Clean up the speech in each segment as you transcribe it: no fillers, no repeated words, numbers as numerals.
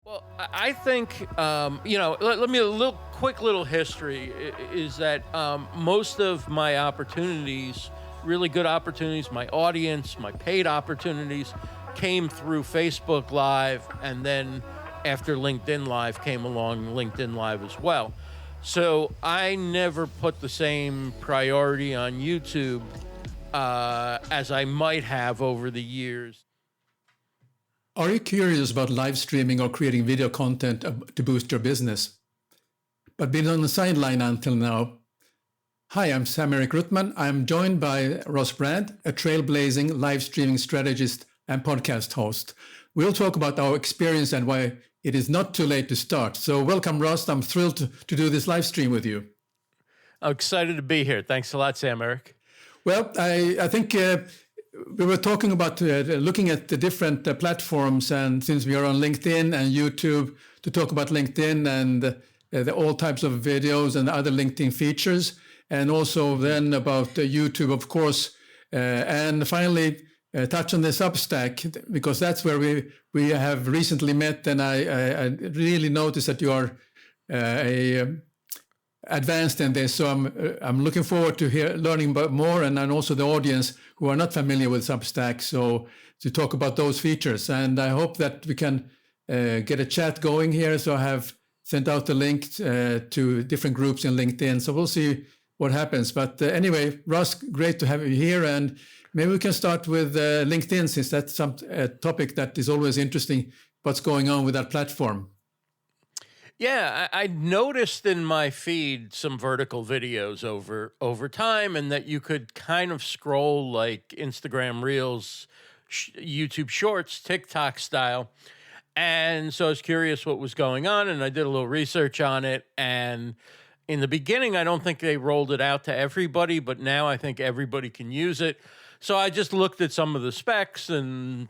Well, I think let me quick little history is that most of my opportunities, really good opportunities, my audience, my paid opportunities, came through Facebook Live, and then after LinkedIn Live came along, LinkedIn Live as well. So I never put the same priority on YouTube as I might have over the years. Are you curious about live streaming or creating video content to boost your business, but been on the sideline until now? Hi, I'm Sam-Erik. I'm joined by Ross Brandt, a trailblazing live streaming strategist and podcast host. We'll talk about our experience and why it is not too late to start. So welcome, Ross. I'm thrilled to do this live stream with you. I'm excited to be here. Thanks a lot, Sam-Erik. Well, I think we were talking about looking at the different platforms, and since we are on LinkedIn and YouTube, to talk about LinkedIn and all types of videos and other LinkedIn features, and also then about YouTube, of course, and finally touch on the Substack, because that's where we have recently met, and I really noticed that you are advanced in this, so I'm looking forward to learning about more, and also the audience who are not familiar with Substack, so to talk about those features. And I hope that we can get a chat going here. So I have sent out the link to different groups in LinkedIn, so we'll see what happens. But anyway, Ross, great to have you here, and maybe we can start with LinkedIn, since that's a topic that is always interesting, what's going on with that platform. Yeah, I noticed in my feed some vertical videos over time, and that you could kind of scroll like Instagram Reels, YouTube Shorts, TikTok style. And so I was curious what was going on, and I did a little research on it. And in the beginning, I don't think they rolled it out to everybody, but now I think everybody can use it. So I just looked at some of the specs and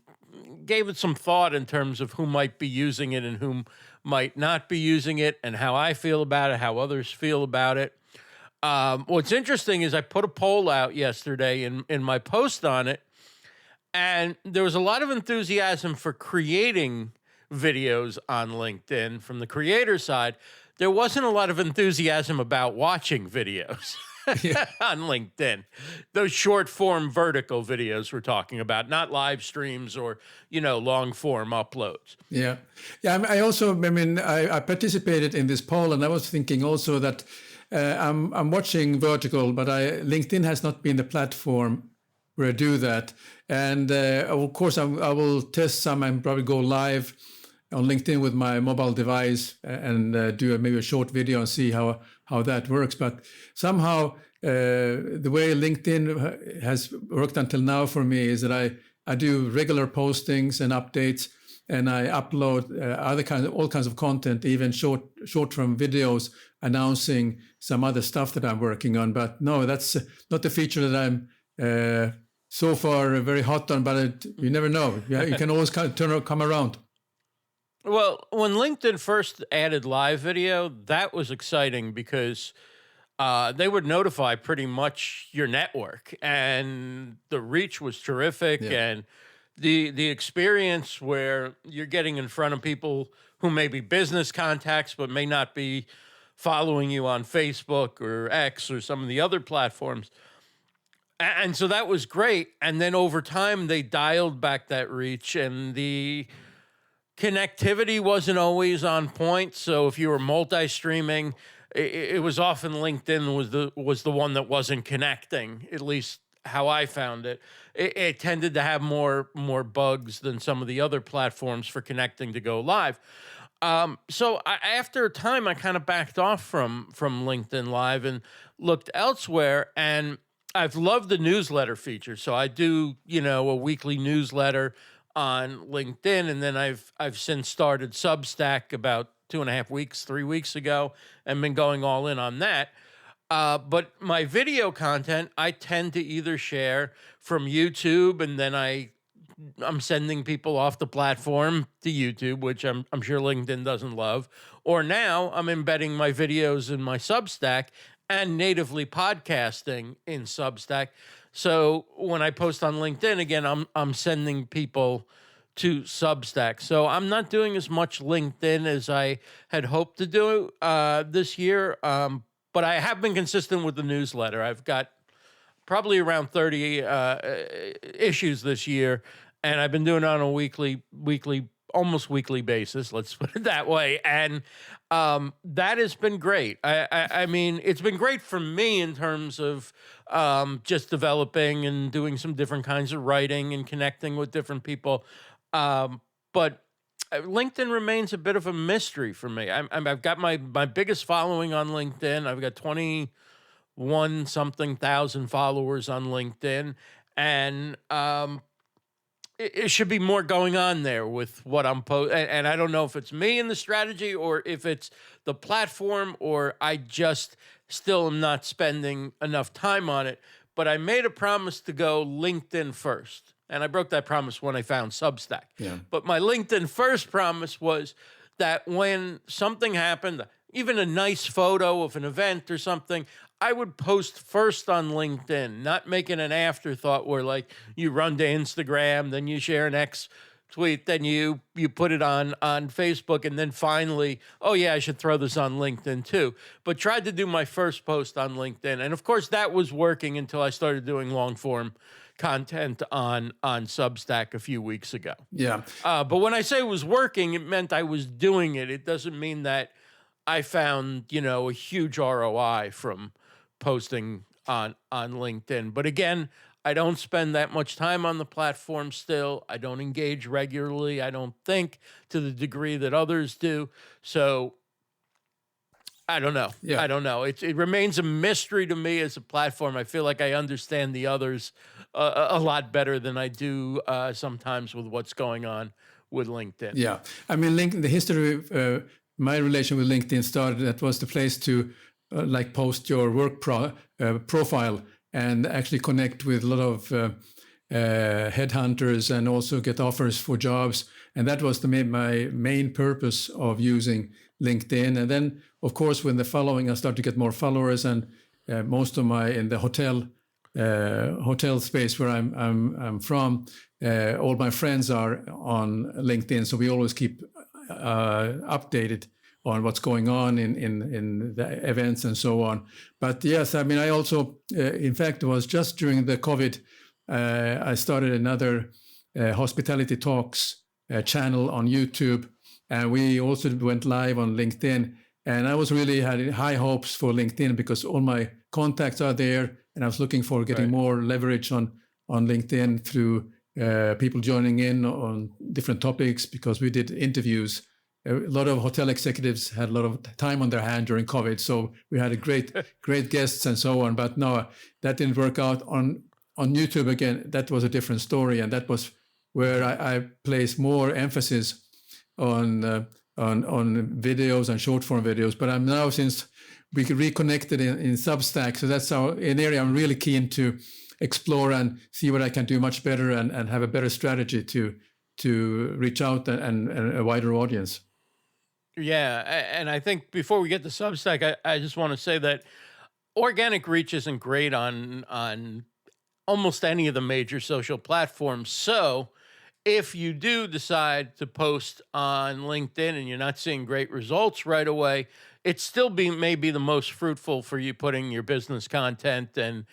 gave it some thought in terms of who might be using it and whom might not be using it, and how I feel about it, how others feel about it. What's interesting is I put a poll out yesterday in my post on it, and there was a lot of enthusiasm for creating videos on LinkedIn from the creator side. There wasn't a lot of enthusiasm about watching videos. On LinkedIn, those short form vertical videos we're talking about, not live streams or, long form uploads. Yeah. I participated in this poll, and I was thinking also that I'm watching vertical, but LinkedIn has not been the platform where I do that. And of course, I will test some and probably go live on LinkedIn with my mobile device and do maybe a short video and see how that works. But somehow the way LinkedIn has worked until now for me is that I do regular postings and updates, and I upload all kinds of content, even short-form videos announcing some other stuff that I'm working on. But no, that's not the feature that I'm so far very hot on, but you never know. Yeah, you can always come around. Well, when LinkedIn first added live video, that was exciting because they would notify pretty much your network, and the reach was terrific. Yeah. And the experience where you're getting in front of people who may be business contacts but may not be following you on Facebook or X or some of the other platforms. And so that was great. And then over time, they dialed back that reach, and the connectivity wasn't always on point. So if you were multi-streaming, it was often LinkedIn was the one that wasn't connecting, at least how I found it. It tended to have more bugs than some of the other platforms for connecting to go live. So after a time, I kind of backed off from LinkedIn Live and looked elsewhere. And I've loved the newsletter feature. So I do, a weekly newsletter on LinkedIn, and then I've since started Substack about 3 weeks ago, and been going all in on that. But my video content, I tend to either share from YouTube, and then I'm sending people off the platform to YouTube, which I'm sure LinkedIn doesn't love. Or now I'm embedding my videos in my Substack and natively podcasting in Substack. So when I post on LinkedIn, again, I'm sending people to Substack. So I'm not doing as much LinkedIn as I had hoped to do this year, but I have been consistent with the newsletter. I've got probably around 30 issues this year, and I've been doing it on a almost weekly basis, let's put it that way. And that has been great. I mean, it's been great for me in terms of just developing and doing some different kinds of writing and connecting with different people. But LinkedIn remains a bit of a mystery for me. I've got my biggest following on LinkedIn. I've got 21 something thousand followers on LinkedIn, and it should be more going on there with what I'm posting. And I don't know if it's me in the strategy or if it's the platform, or I just still am not spending enough time on it. But I made a promise to go LinkedIn first. And I broke that promise when I found Substack. Yeah. But my LinkedIn first promise was that when something happened, even a nice photo of an event or something, I would post first on LinkedIn, not make it an afterthought where like you run to Instagram, then you share an X tweet, then you put it on Facebook, and then finally, oh yeah, I should throw this on LinkedIn too. But tried to do my first post on LinkedIn. And of course that was working until I started doing long form content on Substack a few weeks ago. Yeah. But when I say it was working, it meant I was doing it. It doesn't mean that I found, a huge ROI from posting on LinkedIn. But again, I don't spend that much time on the platform still. I don't engage regularly, I don't think, to the degree that others do. So I don't know. Yeah. I don't know. It remains a mystery to me as a platform. I feel like I understand the others a lot better than I do sometimes with what's going on with LinkedIn. Yeah. I mean, the history of my relation with LinkedIn started, that was the place to post your work profile and actually connect with a lot of headhunters and also get offers for jobs. And that was my main purpose of using LinkedIn. And then, of course, when the following, I started to get more followers, and most of in the hotel space where I'm from, all my friends are on LinkedIn. So we always keep updated on what's going on in the events and so on. But yes, I mean, I also, in fact, it was just during the COVID, I started another hospitality talks channel on YouTube, and we also went live on LinkedIn. And I was really had high hopes for LinkedIn because all my contacts are there, and I was looking for getting more leverage on LinkedIn through people joining in on different topics, because we did interviews. A lot of hotel executives had a lot of time on their hand during COVID, so we had a great guests and so on. But no, that didn't work out. On YouTube again, that was a different story, and that was where I placed more emphasis on videos and short form videos. But I'm now, since we reconnected in Substack, so that's an area I'm really keen to explore and see what I can do much better and have a better strategy to reach out and a wider audience. Yeah, and I think before we get to Substack, I just want to say that organic reach isn't great on almost any of the major social platforms. So if you do decide to post on LinkedIn and you're not seeing great results right away, it still may be the most fruitful for you putting your business content and,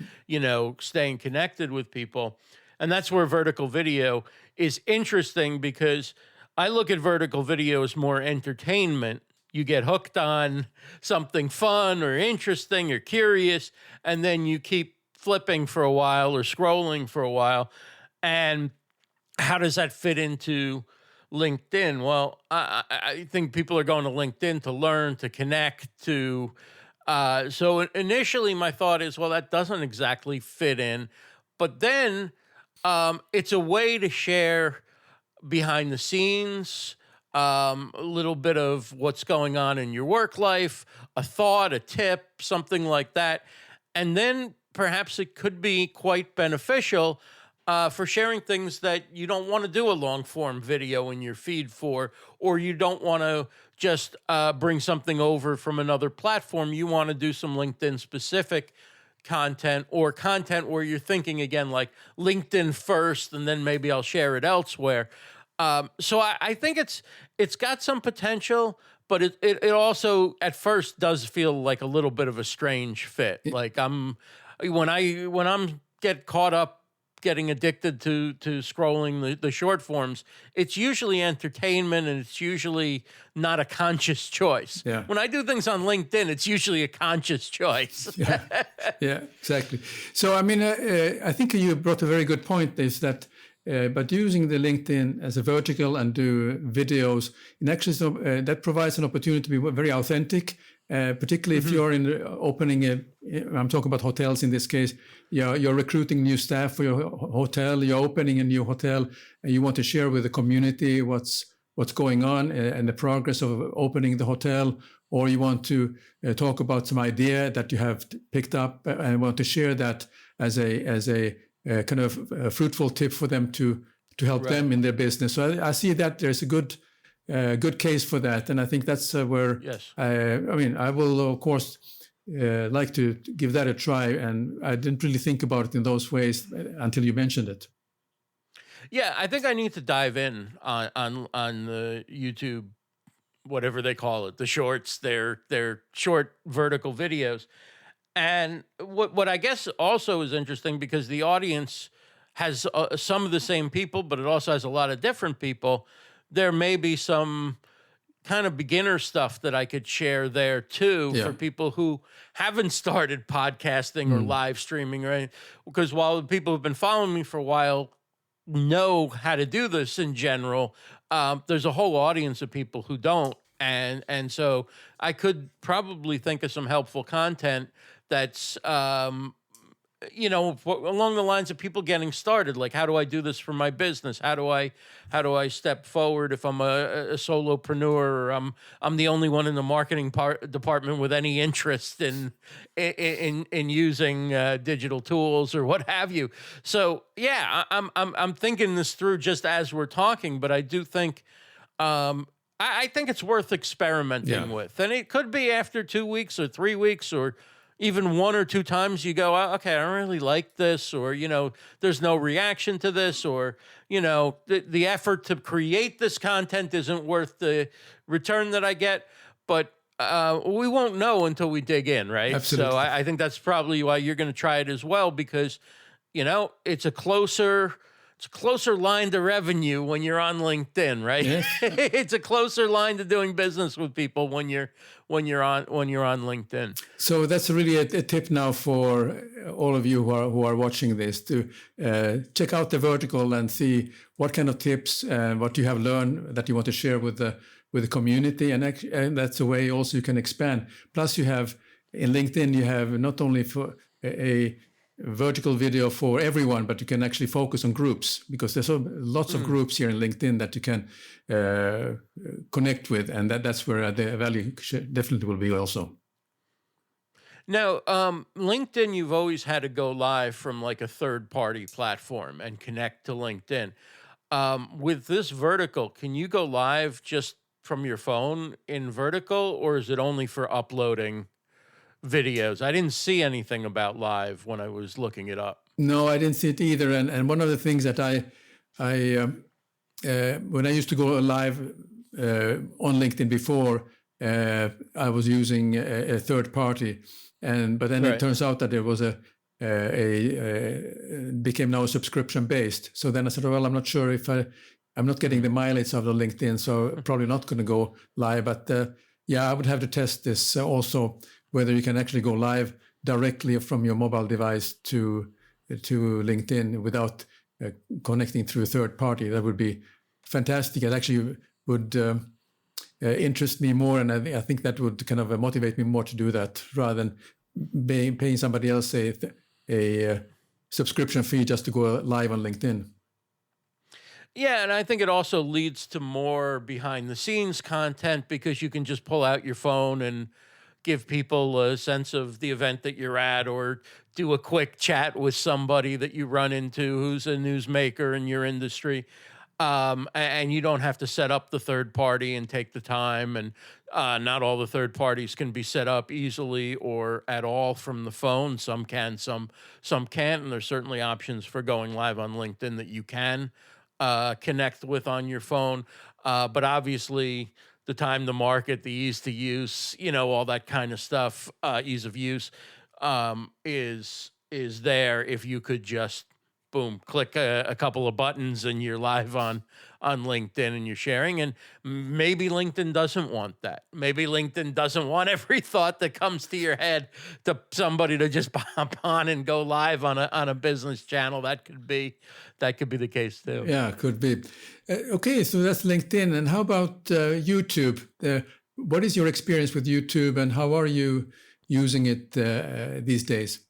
staying connected with people. And that's where vertical video is interesting, because I look at vertical video as more entertainment. You get hooked on something fun or interesting or curious, and then you keep flipping for a while or scrolling for a while. And how does that fit into LinkedIn? Well, I think people are going to LinkedIn to learn, to connect, to... So initially my thought is, well, that doesn't exactly fit in. But then it's a way to share behind the scenes, a little bit of what's going on in your work life, a thought, a tip, something like that. And then perhaps it could be quite beneficial for sharing things that you don't want to do a long form video in your feed for, or you don't want to just bring something over from another platform. You want to do some LinkedIn specific content, or content where you're thinking again, like LinkedIn first, and then maybe I'll share it elsewhere. So I think it's got some potential, but it also at first does feel like a little bit of a strange fit. Like when I'm get caught up getting addicted to scrolling the short forms, it's usually entertainment and it's usually not a conscious choice. Yeah. When I do things on LinkedIn, it's usually a conscious choice. Yeah, exactly. So, I mean, I think you brought a very good point, is that but using the LinkedIn as a vertical and do videos, in actually that provides an opportunity to be very authentic, particularly if you're in opening I'm talking about hotels in this case. You're recruiting new staff for your hotel. You're opening a new hotel, and you want to share with the community what's going on and the progress of opening the hotel, or you want to talk about some idea that you have picked up and want to share that as a kind of a fruitful tip for them to help them in their business. So I see that there's a good case for that, and I think that's where I will of course like to give that a try, and I didn't really think about it in those ways until you mentioned it. Yeah, I think I need to dive in on the YouTube, whatever they call it, the shorts, their short vertical videos. And what I guess also is interesting, because the audience has some of the same people, but it also has a lot of different people. There may be some kind of beginner stuff that I could share there too for people who haven't started podcasting or live streaming or anything. Because while the people who've been following me for a while know how to do this in general, there's a whole audience of people who don't. And so I could probably think of some helpful content that's along the lines of people getting started. Like, how do I do this for my business? How do I step forward if I'm a solopreneur, or I'm the only one in the marketing department with any interest in using digital tools or what have you. So yeah, I'm thinking this through just as we're talking, but I do think I think it's worth experimenting with. And it could be after 2 weeks or 3 weeks, or even 1 or 2 times you go, "Oh, okay, I don't really like this," or, there's no reaction to this, or, the effort to create this content isn't worth the return that I get. But we won't know until we dig in, right? Absolutely. So I think that's probably why you're going to try it as well, because, it's a closer line to revenue when you're on LinkedIn, right? Yes. It's a closer line to doing business with people when you're on LinkedIn. So that's really a tip now for all of you who are watching this, to check out the vertical and see what kind of tips and what you have learned that you want to share with the community, and that's a way also you can expand. Plus, you have in LinkedIn, you have not only for a vertical video for everyone, but you can actually focus on groups, because there's lots of groups here in LinkedIn that you can connect with, and that's where the value definitely will be also. Now, LinkedIn, you've always had to go live from like a third-party platform and connect to LinkedIn. With this vertical, can you go live just from your phone in vertical, or is it only for uploading videos? I didn't see anything about live when I was looking it up. No, I didn't see it either. And one of the things that I when I used to go live on LinkedIn before, I was using a third party, but then it turns out that there was became now subscription based. So then I said, well, I'm not sure if I'm not getting the mileage out of LinkedIn, so probably not going to go live. But I would have to test this also, whether you can actually go live directly from your mobile device to LinkedIn without connecting through a third party. That would be fantastic. It actually would interest me more, and I think that would kind of motivate me more to do that, rather than paying somebody else a subscription fee just to go live on LinkedIn. Yeah, and I think it also leads to more behind the scenes content, because you can just pull out your phone and give people a sense of the event that you're at, or do a quick chat with somebody that you run into who's a newsmaker in your industry. And you don't have to set up the third party and take the time. And not all the third parties can be set up easily or at all from the phone. Some can, some can't. And there's certainly options for going live on LinkedIn that you can connect with on your phone. But obviously, the time to market, the ease to use, all that kind of stuff, ease of use, is there if you could just boom, click a couple of buttons and you're live on LinkedIn and you're sharing. And maybe LinkedIn doesn't want that. Maybe LinkedIn doesn't want every thought that comes to your head to somebody to just pop on and go live on a business channel. That could be the case too. Yeah, could be. Okay, so that's LinkedIn. And how about YouTube? What is your experience with YouTube, and how are you using it these days?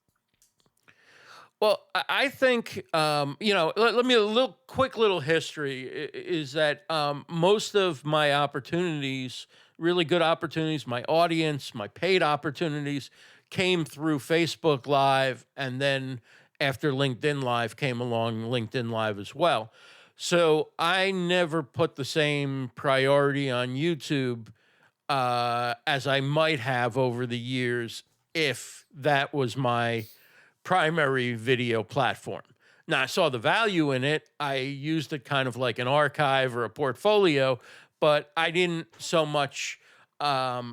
Well, I think, let me a quick little history is that most of my opportunities, really good opportunities, my audience, my paid opportunities came through Facebook Live. And then after LinkedIn Live came along, LinkedIn Live as well. So I never put the same priority on YouTube as I might have over the years if that was my primary video platform. Now, I saw the value in it. I used it kind of like an archive or a portfolio, but I didn't so much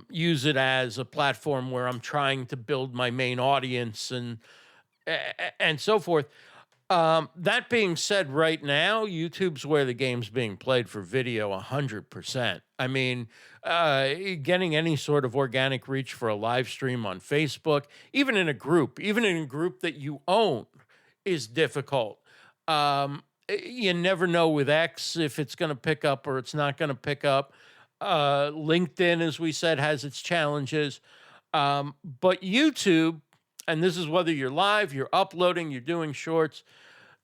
use it as a platform where I'm trying to build my main audience and so forth. That being said, right now, YouTube's where the game's being played for video 100%. I mean, getting any sort of organic reach for a live stream on Facebook, even in a group that you own, is difficult. You never know with X if it's going to pick up or it's not going to pick up. LinkedIn, as we said, has its challenges. But YouTube, and this is whether you're live, you're uploading, you're doing shorts,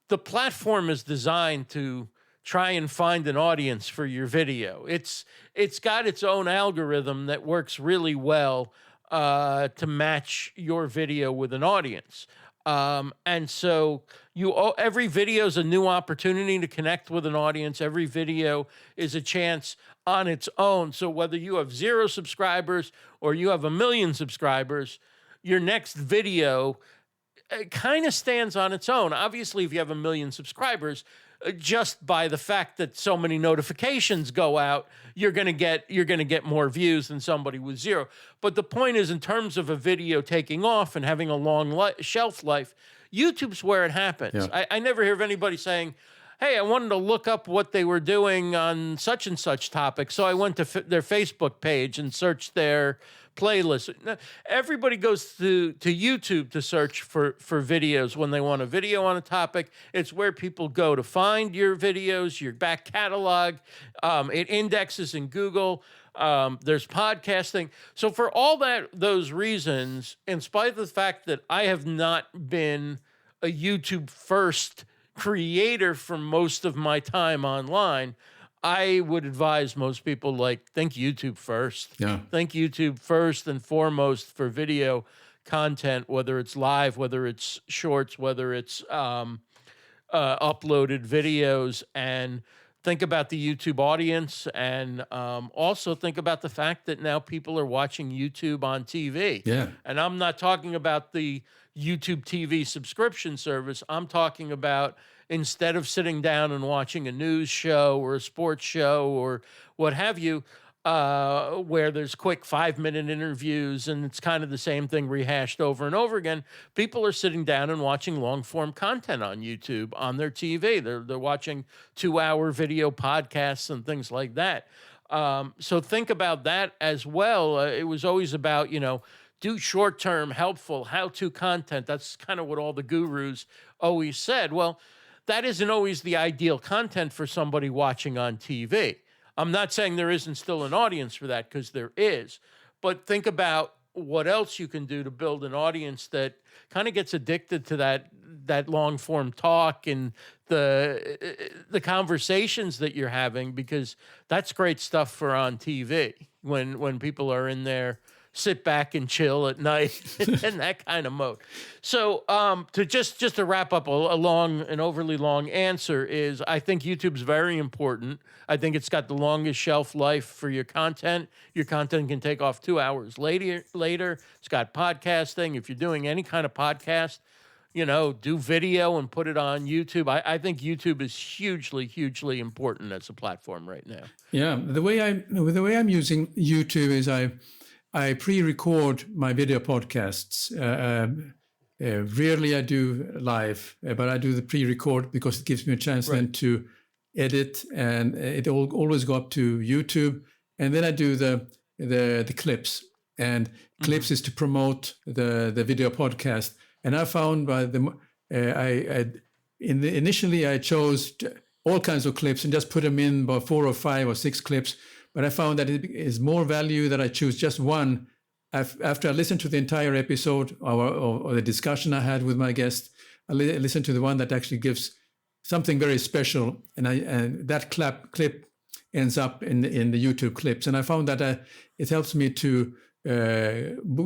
the platform is designed to try and find an audience for your video. It's got its own algorithm that works really well to match your video with an audience. And so every video is a new opportunity to connect with an audience. Every video is a chance on its own. So whether you have 0 subscribers or you have 1 million subscribers, your next video kind of stands on its own. Obviously, if you have 1 million subscribers, just by the fact that so many notifications go out, you're going to get more views than somebody with 0. But the point is, in terms of a video taking off and having a long shelf life, YouTube's where it happens. Yeah. I never hear of anybody saying, hey, I wanted to look up what they were doing on such and such topic, so I went to their Facebook page and searched their playlist. Everybody goes to YouTube to search for videos when they want a video on a topic. It's where people go to find your videos, your back catalog. It indexes in Google. There's podcasting. So for all those reasons, in spite of the fact that I have not been a YouTube first creator for most of my time online, I would advise most people, think YouTube first. Yeah. Think YouTube first and foremost for video content, whether it's live, whether it's shorts, whether it's uploaded videos, and think about the YouTube audience, and also think about the fact that now people are watching YouTube on TV. Yeah. And I'm not talking about the YouTube TV subscription service. I'm talking about instead of sitting down and watching a news show or a sports show or what have you, where there's quick 5-minute interviews and it's kind of the same thing rehashed over and over again, people are sitting down and watching long-form content on YouTube on their TV. They're watching 2-hour video podcasts and things like that. So think about that as well. It was always about, do short-term, helpful, how-to content. That's kind of what all the gurus always said. Well, that isn't always the ideal content for somebody watching on TV. I'm not saying there isn't still an audience for that, because there is. But think about what else you can do to build an audience that kind of gets addicted to that long-form talk and the conversations that you're having, because that's great stuff for on TV when people are in there, sit back and chill at night in that kind of mode. So to just to wrap up an overly long answer is, I think YouTube's very important. I think it's got the longest shelf life for your content. Your content can take off 2 hours later. It's got podcasting. If you're doing any kind of podcast, do video and put it on YouTube. I think YouTube is hugely, hugely important as a platform right now. Yeah, the way I'm using YouTube is I pre-record my video podcasts. Rarely I do live, but I do the pre-record because it gives me a chance then to edit, and it always go up to YouTube. And then I do the clips, and clips is to promote the video podcast. And I found initially I chose all kinds of clips and just put them in about 4 or 5 or 6 clips. But I found that it is more value that I choose just one. After I listened to the entire episode or the discussion I had with my guest, I listened to the one that actually gives something very special, and that clip ends up in the YouTube clips. And I found that it helps me to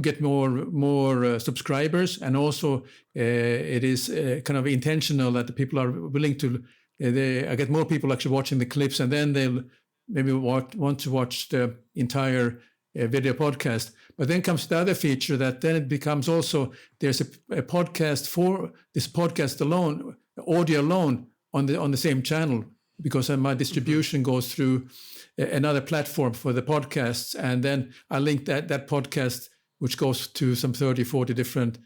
get more subscribers, and also it is kind of intentional that the people are willing to. I get more people actually watching the clips, and then they'll maybe want to watch the entire video podcast. But then comes the other feature that then it becomes also there's a podcast for this podcast alone, audio alone on the same channel, because my distribution goes through another platform for the podcasts, and then I link that podcast, which goes to some 30, 40 different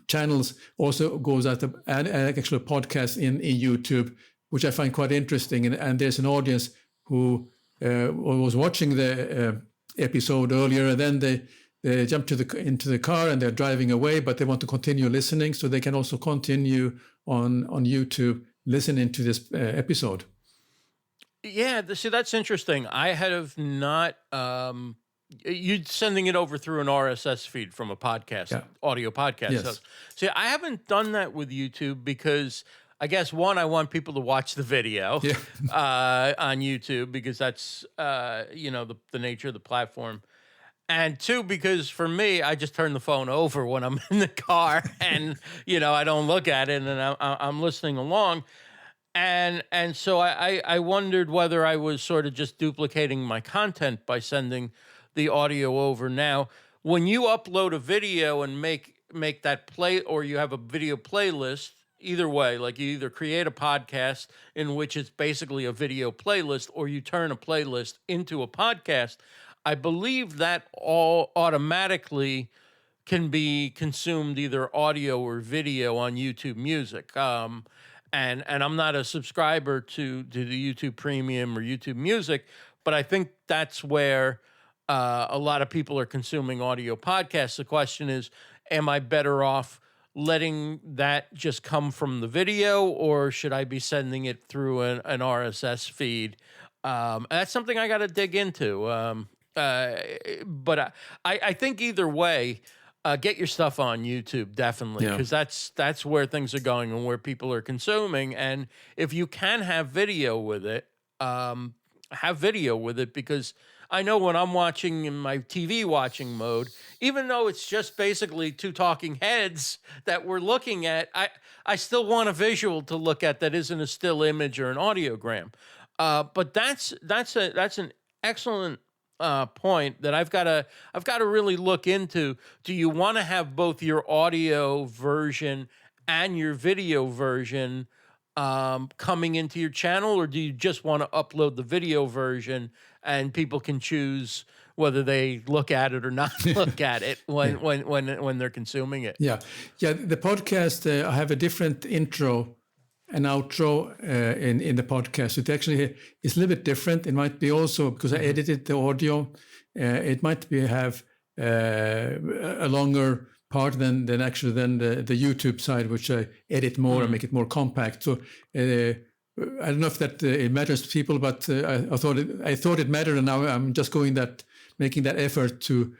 channels, also goes out an actual podcast in YouTube, which I find quite interesting. And there's an audience who was watching the episode earlier, and then they jump into the car and they're driving away, but they want to continue listening, so they can also continue on YouTube listening to this episode. Yeah, see, that's interesting. I have not. You sending it over through an RSS feed from a podcast, audio podcast. Yes. So, see, I haven't done that with YouTube because I guess one, I want people to watch the video on YouTube because that's the nature of the platform, and two, because for me, I just turn the phone over when I'm in the car, and I don't look at it, and I'm listening along. And so I wondered whether I was sort of just duplicating my content by sending the audio over. Now, when you upload a video and make that play, or you have a video playlist, either way, like you either create a podcast in which it's basically a video playlist, or you turn a playlist into a podcast, I believe that all automatically can be consumed either audio or video on YouTube Music. And I'm not a subscriber to the YouTube Premium or YouTube Music, but I think that's where a lot of people are consuming audio podcasts. The question is, am I better off letting that just come from the video, or should I be sending it through an RSS feed? That's something I got to dig into. But I think either way, get your stuff on YouTube, definitely, because that's where things are going and where people are consuming. And if you can have video with it, because I know when I'm watching in my TV watching mode, even though it's just basically two talking heads that we're looking at, I still want a visual to look at that isn't a still image or an audiogram. But that's an excellent point that I've got to really look into. Do you want to have both your audio version and your video version coming into your channel, or do you just want to upload the video version and people can choose whether they look at it or not look at it when they're consuming it? Yeah. The podcast, I have a different intro and outro in the podcast. It actually is a little bit different. It might be also because I edited the audio. It might be have a longer part than the YouTube side, which I edit more and make it more compact. So I don't know if that it matters to people, but I thought it mattered, and now I'm just making that effort to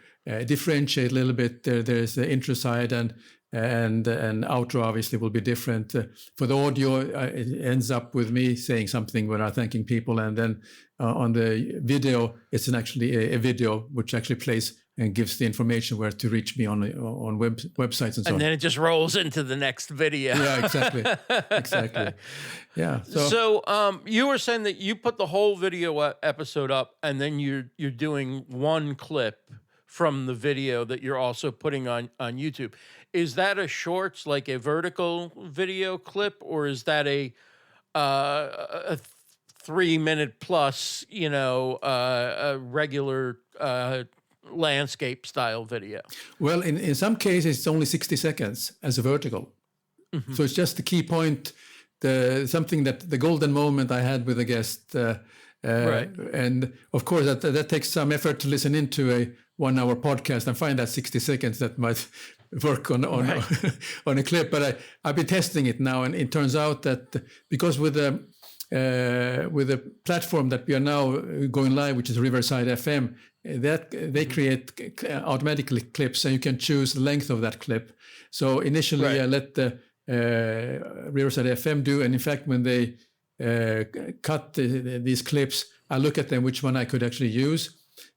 differentiate a little bit. There's the intro side and outro obviously will be different. For the audio, it ends up with me saying something when I'm thanking people, and then on the video, it's actually a video which actually plays and gives the information where to reach me on websites and so on. And then it just rolls into the next video. Yeah, exactly. Yeah. So you were saying that you put the whole video episode up, and then you're doing one clip from the video that you're also putting on YouTube. Is that a shorts, like a vertical video clip, or is that a 3 minute plus, a regular landscape style video? Well, in some cases, it's only 60 seconds as a vertical. So it's just the key point, something that the golden moment I had with a guest. Right. And of course, that takes some effort to listen into a 1 hour podcast and find that 60 seconds that might work on Right. on a clip. But I've been testing it now, and it turns out that because with the platform that we are now going live, which is Riverside FM, that they create automatically clips, and you can choose the length of that clip. So initially, Right. I let the Riverside FM do, and in fact, when they cut these clips, I look at them, which one I could actually use,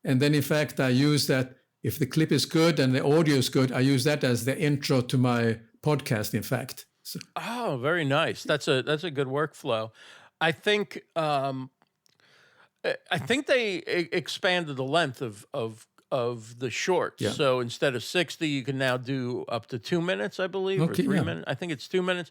and then in fact, I use that. If the clip is good and the audio is good, I use that as the intro to my podcast. In fact. So. Oh, very nice. That's a good workflow. I think they expanded the length of the shorts. Yeah. So instead of 60, you can now do up to 2 minutes, I believe, Okay, or 3 yeah. minutes. I think it's 2 minutes.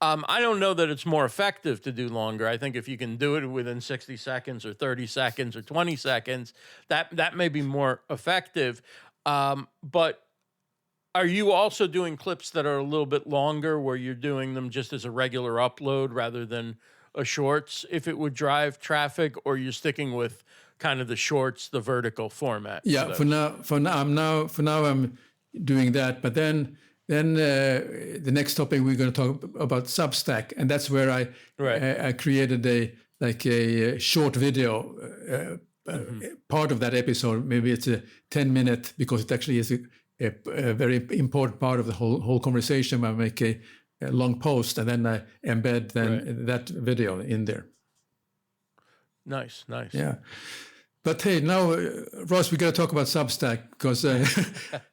I don't know that it's more effective to do longer. I think if you can do it within 60 seconds or 30 seconds or 20 seconds, that may be more effective. But are you also doing clips that are a little bit longer, where you're doing them just as a regular upload rather than a shorts, if it would drive traffic, or you're sticking with kind of the shorts, the vertical format? Yeah, for now I'm doing that. But then the next topic we're going to talk about Substack, and that's where I created a short video part of that episode. Maybe it's a 10-minute, because it actually is a very important part of the whole conversation. I make a long post, and then I embed that video in there. Nice. Yeah. But hey, now, Ross, we got to talk about Substack, because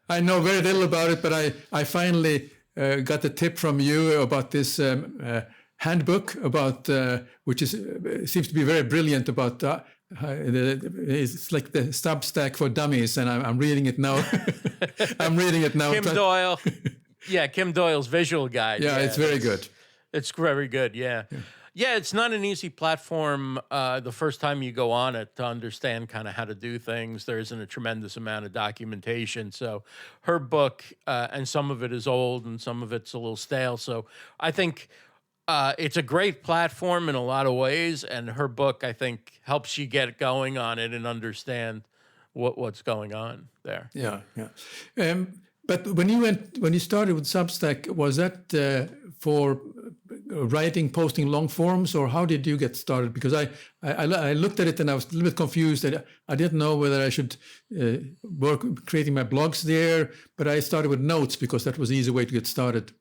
I know very little about it, but I finally got a tip from you about this handbook about which seems to be very brilliant about. It's like the Substack for dummies, and I'm reading it now. I'm reading it now. Kim Doyle. Yeah, Kim Doyle's visual guide. Yeah, it's very good. It's very good, yeah. Yeah, it's not an easy platform the first time you go on it to understand kind of how to do things. There isn't a tremendous amount of documentation. So her book, and some of it is old and some of it's a little stale. So I think it's a great platform in a lot of ways. And her book, I think, helps you get going on it and understand what's going on there. Yeah. But when you started with Substack, was that for writing, posting long forms, or how did you get started? Because I looked at it and I was a little bit confused. I didn't know whether I should work creating my blogs there, but I started with notes because that was the easy way to get started.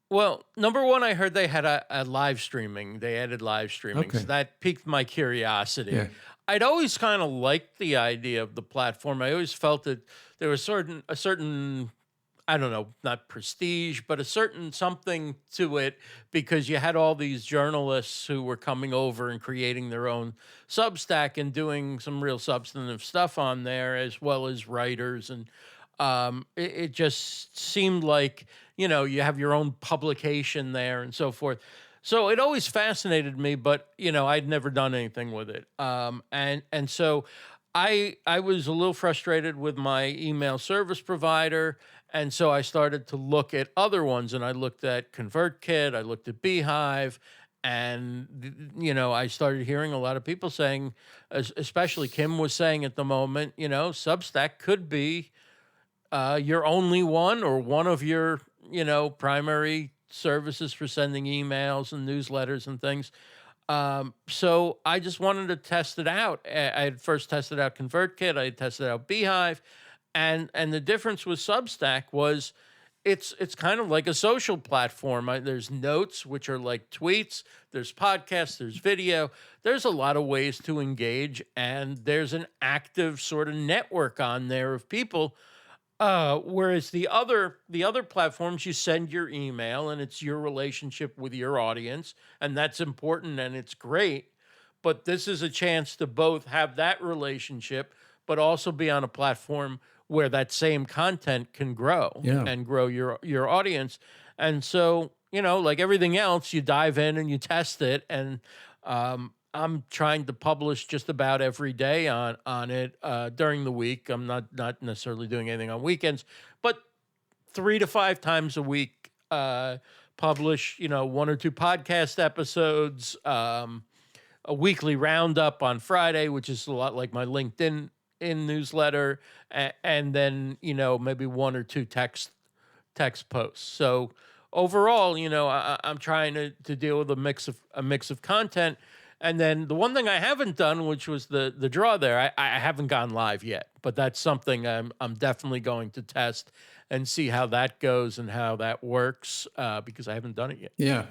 Well, number one, I heard they had a live streaming. They added live streaming, Okay. so that piqued my curiosity. Yeah. I'd always kind of liked the idea of the platform. I always felt that there was a certain, I don't know, not prestige, but a certain something to it, because you had all these journalists who were coming over and creating their own Substack and doing some real substantive stuff on there, as well as writers. And it just seemed like, you have your own publication there and so forth. So it always fascinated me, but I'd never done anything with it. And so I was a little frustrated with my email service provider, and so I started to look at other ones, and I looked at ConvertKit, I looked at Beehive, and I started hearing a lot of people saying, especially Kim was saying at the moment, Substack could be your only one, or one of your primary services for sending emails and newsletters and things. So I just wanted to test it out. I had first tested out ConvertKit. I had tested out Beehive. And the difference with Substack was it's kind of like a social platform. There's notes, which are like tweets. There's podcasts. There's video. There's a lot of ways to engage. And there's an active sort of network on there of people. Whereas the other platforms, you send your email and it's your relationship with your audience, and that's important and it's great. But this is a chance to both have that relationship, but also be on a platform where that same content can grow Yeah. and grow your audience. And so, like everything else, you dive in and you test it. And I'm trying to publish just about every day on it during the week. I'm not necessarily doing anything on weekends, but 3 to 5 times a week, publish, 1 or 2 podcast episodes, a weekly roundup on Friday, which is a lot like my LinkedIn newsletter, and then, maybe 1 or 2 text posts. So overall, I'm trying to deal with a mix of content. And then the one thing I haven't done, which was the draw there, I haven't gone live yet, but that's something I'm definitely going to test and see how that goes and how that works, because I haven't done it yet. Yeah,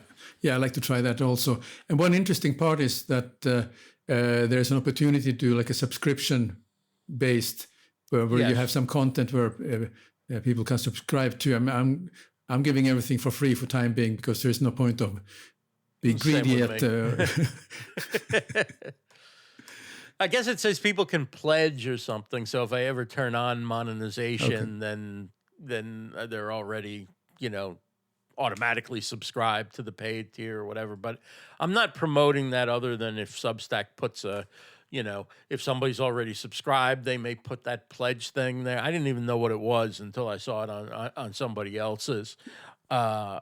I'd like to try that also. And one interesting part is that there's an opportunity to do like a subscription based, where Yes. you have some content where people can subscribe to. I'm giving everything for free for time being, because there's no point of being Same greedy with at. I guess it says people can pledge or something. So if I ever turn on monetization, then they're already, automatically subscribed to the paid tier or whatever. But I'm not promoting that, other than if Substack puts if somebody's already subscribed, they may put that pledge thing there. I didn't even know what it was until I saw it on somebody else's. Yeah,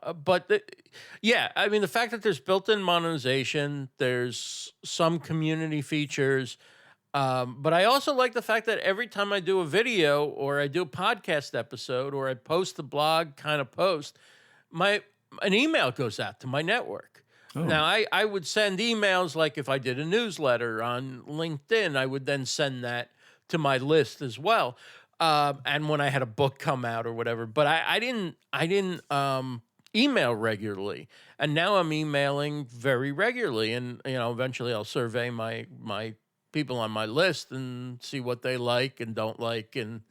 I mean, the fact that there's built-in monetization, there's some community features, but I also like the fact that every time I do a video or I do a podcast episode or I post a blog kind of post, an email goes out to my network. Oh. Now, I would send emails, like if I did a newsletter on LinkedIn, I would then send that to my list as well. And when I had a book come out or whatever, but I didn't email regularly, and now I'm emailing very regularly, and eventually I'll survey my people on my list and see what they like and don't like, and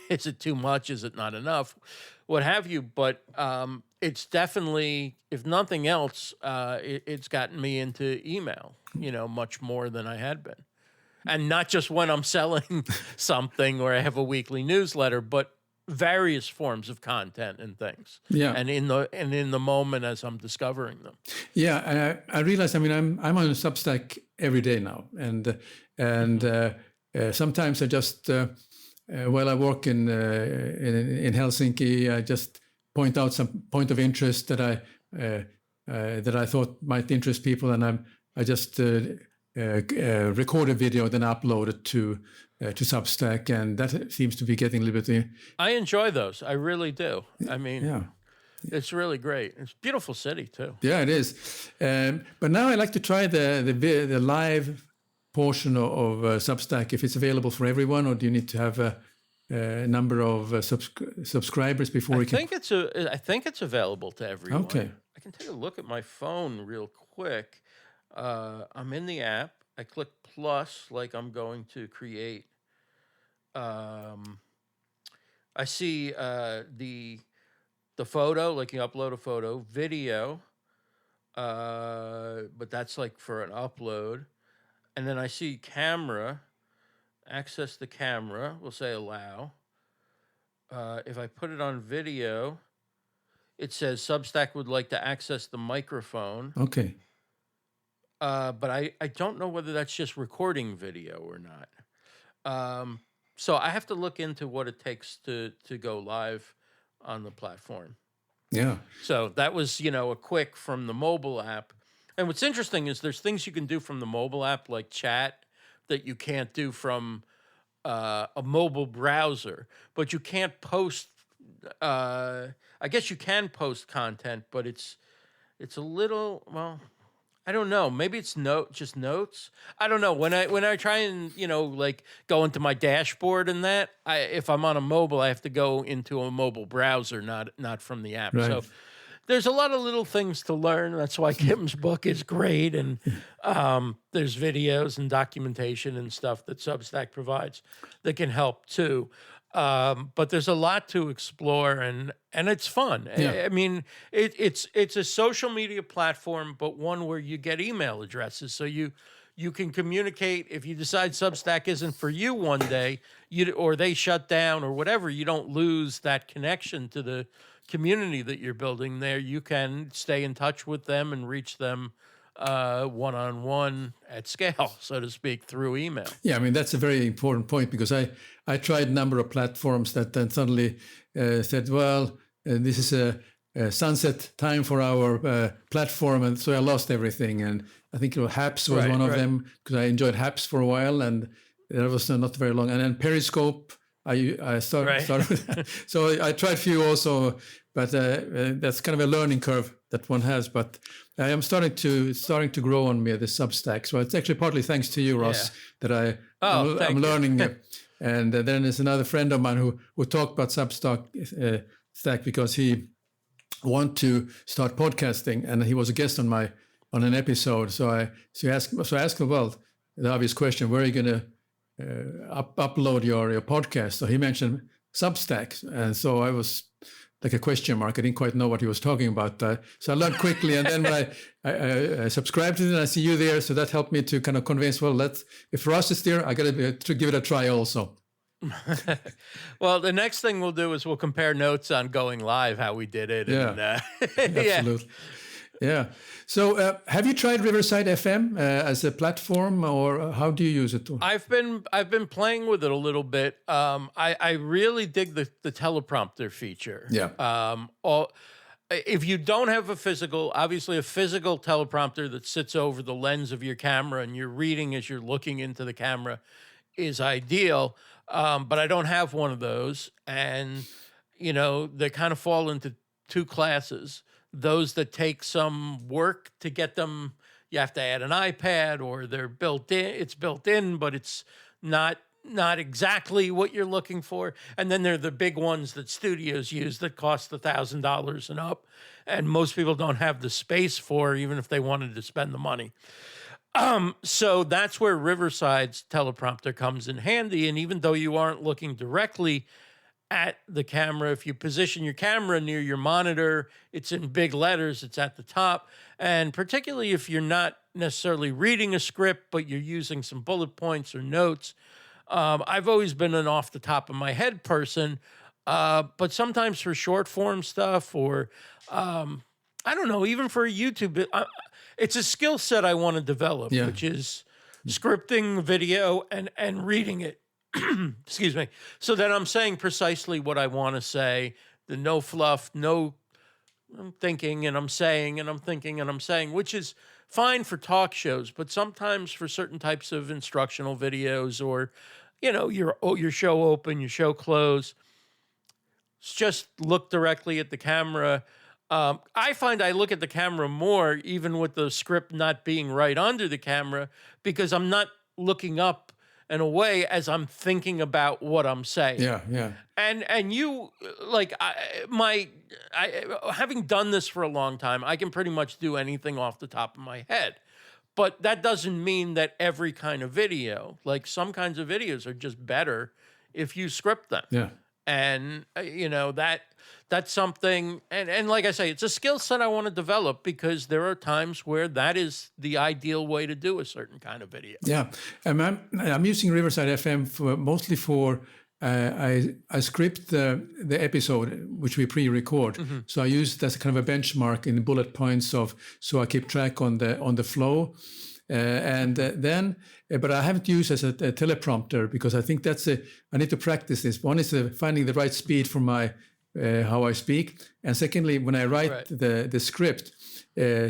is it too much, is it not enough, what have you. But it's definitely, if nothing else, it's gotten me into email, much more than I had been. And not just when I'm selling something or I have a weekly newsletter, but various forms of content and things. Yeah. And in the moment as I'm discovering them. Yeah, I realize. I mean, I'm on Substack every day now, and sometimes I just while I work in Helsinki, I just point out some point of interest that I thought might interest people, and I just record a video, then upload it to Substack, and that seems to be getting a little bit. I enjoy those. I really do. I mean, Yeah. It's really great. It's a beautiful city too. Yeah, it is. But now I like to try the live portion of Substack, if it's available for everyone, or do you need to have a number of subscribers before we can? I think it's available to everyone. Okay. I can take a look at my phone real quick. I'm in the app. I click plus, like I'm going to create. I see the photo, like you upload a photo, video, but that's like for an upload. And then I see camera, access the camera, we'll say allow. If I put it on video, it says Substack would like to access the microphone. Okay. But I don't know whether that's just recording video or not. So I have to look into what it takes to go live on the platform. Yeah. So that was, a quick from the mobile app. And what's interesting is there's things you can do from the mobile app, like chat, that you can't do from a mobile browser. But you can't post. I guess you can post content, but it's a little, well, I don't know. Maybe it's just notes. I don't know. When I try and like go into my dashboard and that, if I'm on a mobile, I have to go into a mobile browser, not from the app. Right. So there's a lot of little things to learn. That's why Kim's book is great, and there's videos and documentation and stuff that Substack provides that can help too. But there's a lot to explore, and it's fun. Yeah. I mean, it's a social media platform, but one where you get email addresses. So you you can communicate. If you decide Substack isn't for you one day, or they shut down or whatever, you don't lose that connection to the community that you're building there. You can stay in touch with them and reach them one-on-one at scale, so to speak, through email. Yeah, I mean, that's a very important point, because I tried a number of platforms that then suddenly said, well, this is a sunset time for our platform, and so I lost everything. And I think Haps was one of them, because I enjoyed Haps for a while, and that was not very long. And then Periscope, I started with that. So I tried a few also, but that's kind of a learning curve that one has. But I am starting to grow on me, the Substack. So it's actually partly thanks to you, Ross, that I'm learning. And then there's another friend of mine who talked about Substack stack because he wanted to start podcasting, and he was a guest on an episode. So I asked him, well, the obvious question, where are you going to upload your podcast? So he mentioned Substack, and so I was like a question mark. I didn't quite know what he was talking about. So I learned quickly, and then when I subscribed to it, and I see you there, so that helped me to kind of convince, well, if Ross is there, I got to give it a try also. Well, the next thing we'll do is we'll compare notes on going live, how we did it. Yeah, absolutely. Yeah. So have you tried Riverside FM as a platform, or how do you use it? I've been playing with it a little bit. I really dig the teleprompter feature. Yeah. If you don't have obviously a physical teleprompter that sits over the lens of your camera and you're reading as you're looking into the camera is ideal. But I don't have one of those. And, they kind of fall into two classes. Those that take some work to get them, you have to add an iPad, or they're built in. It's built in, but it's not exactly what you're looking for. And then there are the big ones that studios use that cost $1,000 and up, and most people don't have the space for, even if they wanted to spend the money. So that's where Riverside's teleprompter comes in handy. And even though you aren't looking directly at the camera, if you position your camera near your monitor, it's in big letters, it's at the top. And particularly if you're not necessarily reading a script, but you're using some bullet points or notes. I've always been an off the top of my head person, but sometimes for short form stuff, or I don't know, even for YouTube, it's a skill set I want to develop, which is scripting video and reading it. Excuse me. So that I'm saying precisely what I want to say, the no fluff, I'm thinking and I'm saying and I'm thinking and I'm saying, which is fine for talk shows, but sometimes for certain types of instructional videos, or, your show open, your show close, just look directly at the camera. I find I look at the camera more, even with the script not being right under the camera, because I'm not looking up in a way as I'm thinking about what I'm saying. Yeah. And you, having done this for a long time, I can pretty much do anything off the top of my head. But that doesn't mean that every kind of video, like some kinds of videos are just better if you script them. Yeah. And, that's something, and like I say, it's a skill set I want to develop, because there are times where that is the ideal way to do a certain kind of video. Yeah, I'm using Riverside FM mostly for I script the episode which we pre-record. Mm-hmm. So I use it as a kind of a benchmark in bullet points so I keep track on the flow. But I haven't used as a teleprompter, because I think I need to practice this. One is finding the right speed for my how I speak, and secondly, when I write the script,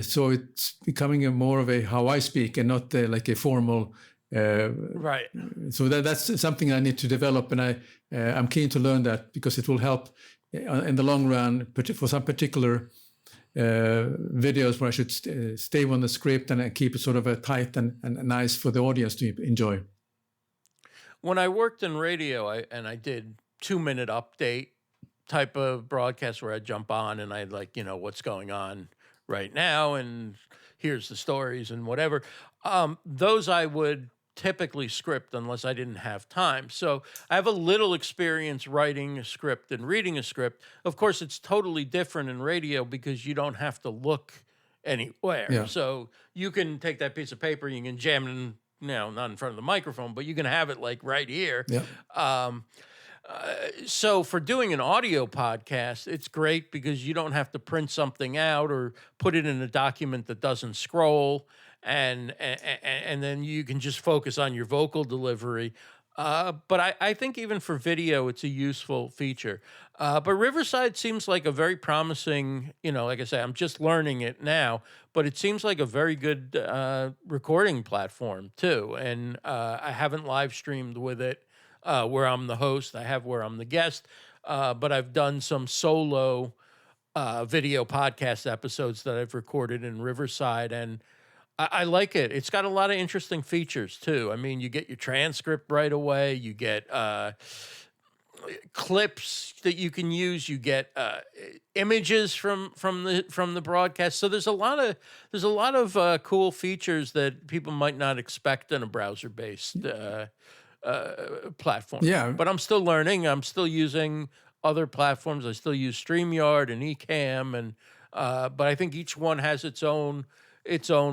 so it's becoming more of a how I speak and not like a formal. Right. So that's something I need to develop, and I'm keen to learn that, because it will help in the long run for some particular videos where I should stay on the script and keep it sort of tight and nice for the audience to enjoy. When I worked in radio, I did 2-minute update type of broadcast where I'd jump on and I'd what's going on right now, and here's the stories and whatever. Those I would typically script unless I didn't have time. So I have a little experience writing a script and reading a script. Of course, it's totally different in radio, because you don't have to look anywhere. Yeah. So you can take that piece of paper, you can jam it in, not in front of the microphone, but you can have it like right here. Yeah. So for doing an audio podcast, it's great because you don't have to print something out or put it in a document that doesn't scroll, and then you can just focus on your vocal delivery. But I think even for video, it's a useful feature. But Riverside seems like a very promising, like I say, I'm just learning it now, but it seems like a very good recording platform too. And I haven't live streamed with it where I'm the host. I have where I'm the guest, but I've done some solo video podcast episodes that I've recorded in Riverside, and I like it. It's got a lot of interesting features too. I mean, you get your transcript right away. You get clips that you can use. You get images from the broadcast. So there's a lot of cool features that people might not expect in a browser based platform. Yeah. But I'm still learning. I'm still using other platforms. I still use StreamYard and Ecamm, and but I think each one has its own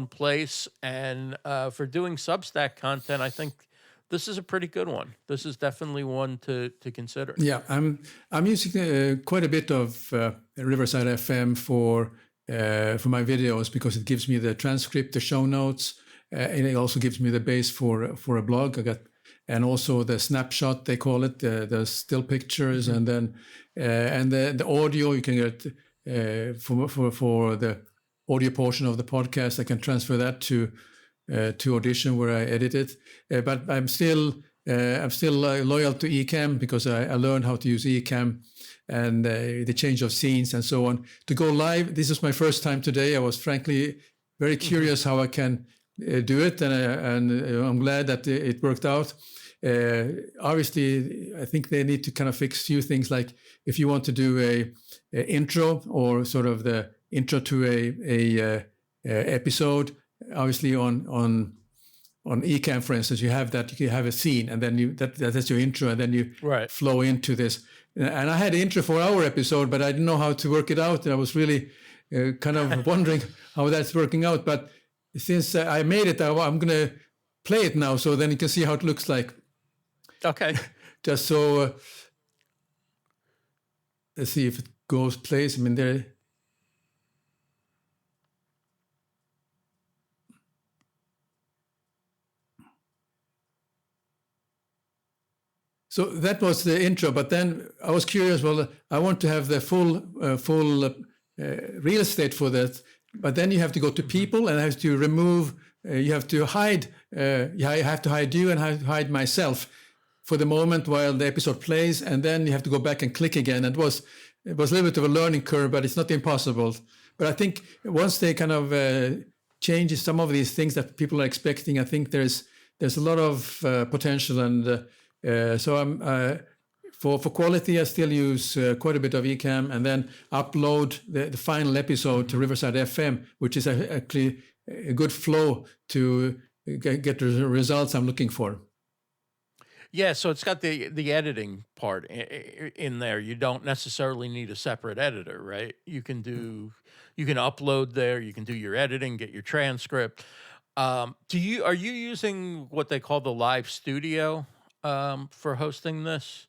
place. And for doing Substack content, I think this is a pretty good one. This is definitely one to consider. Yeah, I'm using quite a bit of Riverside FM for my videos because it gives me the transcript, the show notes, and it also gives me the base for a blog. And also the snapshot, they call it, the still pictures, and then and the audio you can get for the audio portion of the podcast. I can transfer that to Audition where I edit it. But I'm still loyal to Ecamm because I learned how to use Ecamm and the change of scenes and so on. To go live, this is my first time today. I was frankly very curious how I can do it, and I'm glad that it worked out. Obviously, I think they need to kind of fix a few things, like if you want to do a intro or sort of the intro to a episode. Obviously, on Ecamm, for instance, you have a scene, and then that's your intro, and then you flow into this. And I had an intro for our episode, but I didn't know how to work it out, and I was really kind of wondering how that's working out. But since I made it, I'm going to play it now, so then you can see how it looks like. Okay. Just so, let's see if it plays. I mean, there. So that was the intro, but then I was curious. Well, I want to have the full real estate for that, but then you have to go to people and I have to remove. You have to hide. I have to hide you and hide myself for the moment while the episode plays, and then you have to go back and click again. It was a little bit of a learning curve, but it's not impossible. But I think once they kind of change some of these things that people are expecting, I think there's a lot of potential, and so I'm for quality. I still use quite a bit of Ecamm, and then upload the final episode to Riverside FM, which is actually a good flow to get the results I'm looking for. Yeah, so it's got the editing part in there. You don't necessarily need a separate editor, right? You can upload there. You can do your editing, get your transcript. Are you using what they call the live studio for hosting this?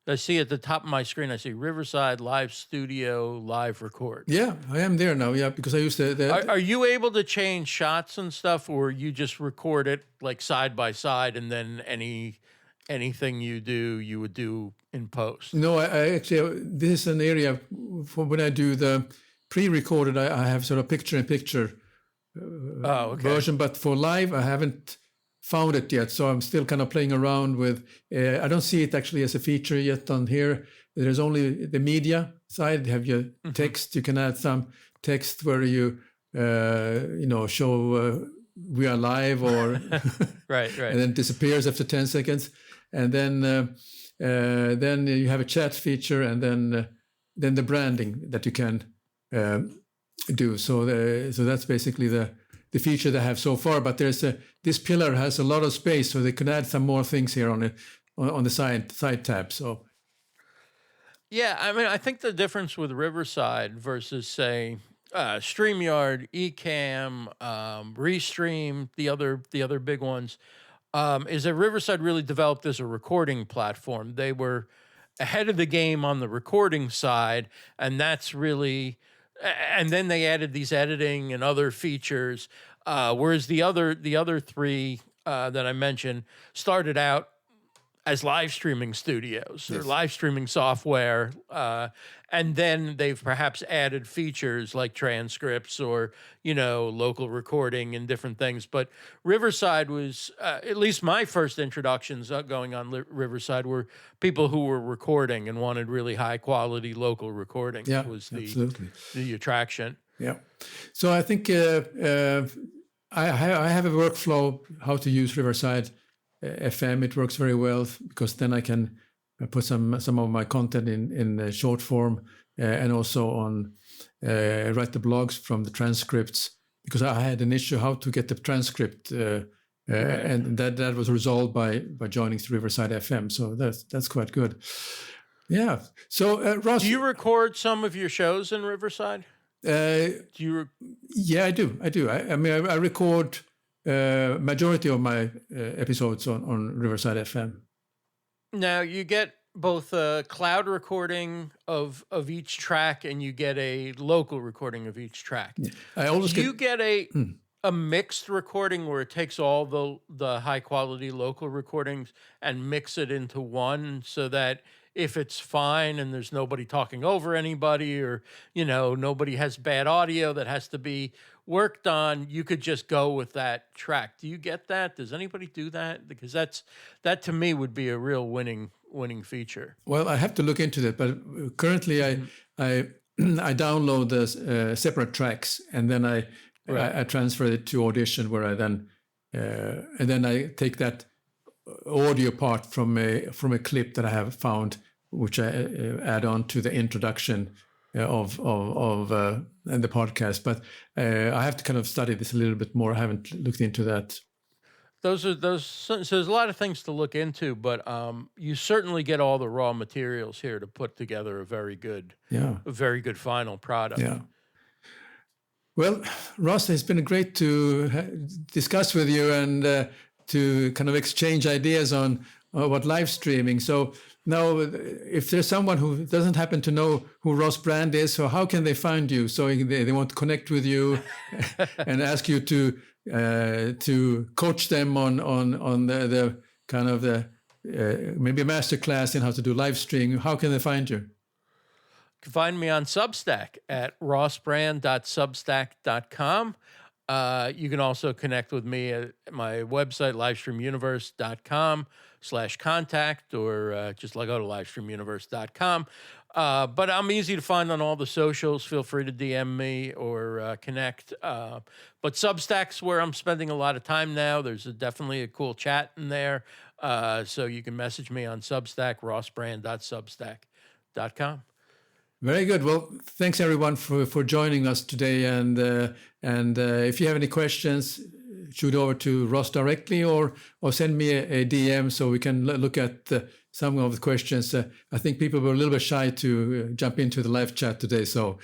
I see at the top of my screen, I see Riverside Live Studio Live Record. Yeah, I am there now. Yeah, because I use the Are you able to change shots and stuff, or you just record it like side by side, and then anything you do, you would do in post? No, I actually, this is an area for when I do the pre-recorded, I have sort of picture-in-picture version, but for live, I haven't found it yet. So I'm still kind of playing around with, I don't see it actually as a feature yet on here. There's only the media side. You have your text. You can add some text where you, show we are live or right. And then disappears after 10 seconds. And then you have a chat feature, and then the branding that you can do. So that's basically the feature they have so far. But this pillar has a lot of space, so they could add some more things here on the side tab. So yeah, I mean, I think the difference with Riverside versus say StreamYard, Ecamm, Restream, the other big ones, is that Riverside really developed as a recording platform. They were ahead of the game on the recording side, and that's really, and then they added these editing and other features. Whereas the other three that I mentioned started out as live streaming studios or Yes. live streaming software. And then they've perhaps added features like transcripts or, local recording and different things. But Riverside was, at least my first introductions going on Riverside were people who were recording and wanted really high quality local recording Yeah, was absolutely. the attraction. Yeah. So I think I have a workflow how to use Riverside FM. It works very well because then I can put some of my content in short form and also on write the blogs from the transcripts, because I had an issue how to get the transcript and that was resolved by joining Riverside FM. So that's quite good. Yeah. So Ross, Do you record some of your shows in Riverside? Do you? Yeah, I do. I mean, I record majority of my episodes on Riverside FM. Now you get both a cloud recording of each track, and you get a local recording of each track. Yeah. I always Do you get a mixed recording where it takes all the high quality local recordings and mix it into one, so that if it's fine and there's nobody talking over anybody, or nobody has bad audio that has to be worked on, you could just go with that track? Do you get that? Does anybody do that? Because that to me would be a real winning feature. Well, I have to look into that, but currently I I download the separate tracks and then I transfer it to Audition, where I then and then I take that audio part from a clip that I have found, which I add on to the introduction of and the podcast. But I have to kind of study this a little bit more. I haven't looked into that. So there's a lot of things to look into, but you certainly get all the raw materials here to put together a very good final product. Yeah. Well, Ross, it's been great to discuss with you and to kind of exchange ideas on what live streaming. So now, if there's someone who doesn't happen to know who Ross Brand is, so how can they find you? So they want to connect with you and ask you to coach them on the kind of the maybe a masterclass in how to do live streaming. How can they find you? You can find me on Substack at rossbrand.substack.com. You can also connect with me at my website, livestreamuniverse.com/contact, or just go to livestreamuniverse.com. But I'm easy to find on all the socials. Feel free to DM me or connect. But Substack's where I'm spending a lot of time now. There's definitely a cool chat in there. So you can message me on Substack, rossbrand.substack.com. Very good. Well, thanks everyone for joining us today. And if you have any questions, shoot over to Ross directly or send me a DM so we can look at some of the questions. I think people were a little bit shy to jump into the live chat today. So,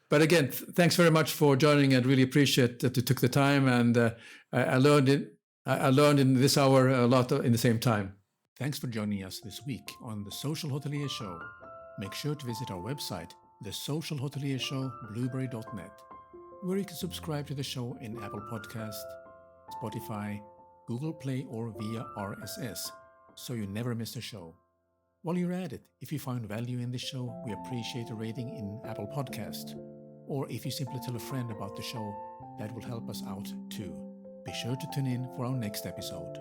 but again, thanks very much for joining. I really appreciate that you took the time, and I learned in this hour a lot in the same time. Thanks for joining us this week on the Social Hotelier Show. Make sure to visit our website, The Social Hotelier Show, blueberry.net, where you can subscribe to the show in Apple Podcast, Spotify, Google Play, or via RSS, so you never miss a show. While you're at it, if you found value in this show, we appreciate a rating in Apple Podcast. Or if you simply tell a friend about the show, that will help us out too. Be sure to tune in for our next episode.